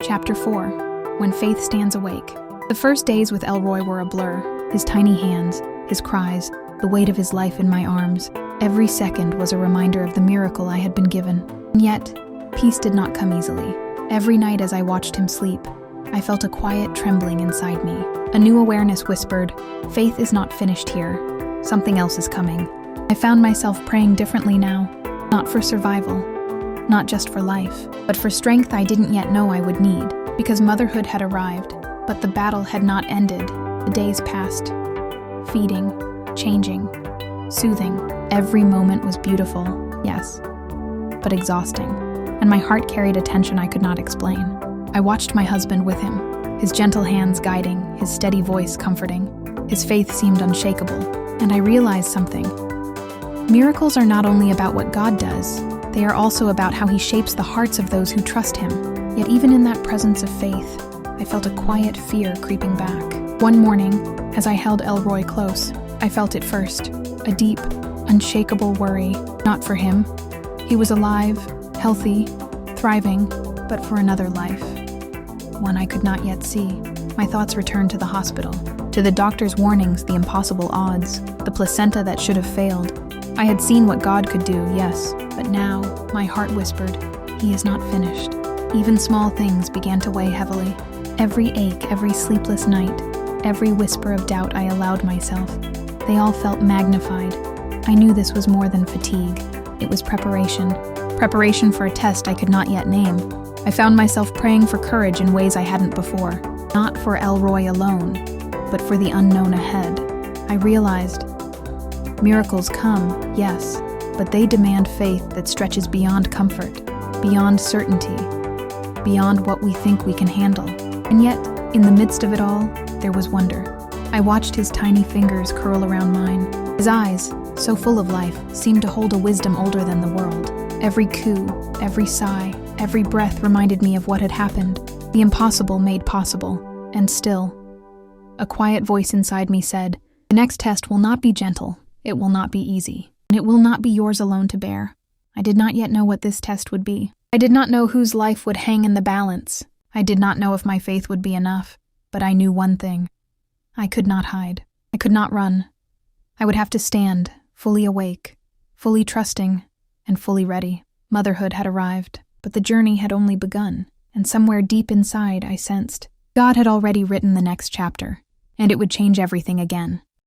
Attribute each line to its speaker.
Speaker 1: Chapter 4. When Faith Stands Awake. The first days with Elroy were a blur. His tiny hands, his cries, the weight of his life in my arms. Every second was a reminder of the miracle I had been given. And yet, peace did not come easily. Every night as I watched him sleep, I felt a quiet trembling inside me. A new awareness whispered, "Faith is not finished here. Something else is coming." I found myself praying differently now, not for survival, not just for life, but for strength I didn't yet know I would need, because motherhood had arrived, but the battle had not ended. The days passed, feeding, changing, soothing. Every moment was beautiful, yes, but exhausting, and my heart carried a tension I could not explain. I watched my husband with him, his gentle hands guiding, his steady voice comforting. His faith seemed unshakable, and I realized something. Miracles are not only about what God does, they are also about how He shapes the hearts of those who trust Him. Yet even in that presence of faith, I felt a quiet fear creeping back. One morning, as I held Elroy close, I felt it first, a deep, unshakable worry, not for him. He was alive, healthy, thriving, but for another life, one I could not yet see. My thoughts returned to the hospital, to the doctor's warnings, the impossible odds, the placenta that should have failed. I had seen what God could do, yes, but now my heart whispered, He is not finished. Even small things began to weigh heavily. Every ache, every sleepless night, every whisper of doubt I allowed myself, they all felt magnified. I knew this was more than fatigue. It was preparation for a test I could not yet name. I found myself praying for courage in ways I hadn't before, not for Elroy alone, but for the unknown ahead. I realized miracles come, yes, but they demand faith that stretches beyond comfort, beyond certainty, beyond what we think we can handle. And yet, in the midst of it all, there was wonder. I watched his tiny fingers curl around mine. His eyes, so full of life, seemed to hold a wisdom older than the world. Every coo, every sigh, every breath reminded me of what had happened, the impossible made possible. And still, a quiet voice inside me said, "The next test will not be gentle. It will not be easy, and it will not be yours alone to bear." I did not yet know what this test would be. I did not know whose life would hang in the balance. I did not know if my faith would be enough, but I knew one thing. I could not hide. I could not run. I would have to stand, fully awake, fully trusting, and fully ready. Motherhood had arrived, but the journey had only begun, and somewhere deep inside I sensed God had already written the next chapter, and it would change everything again.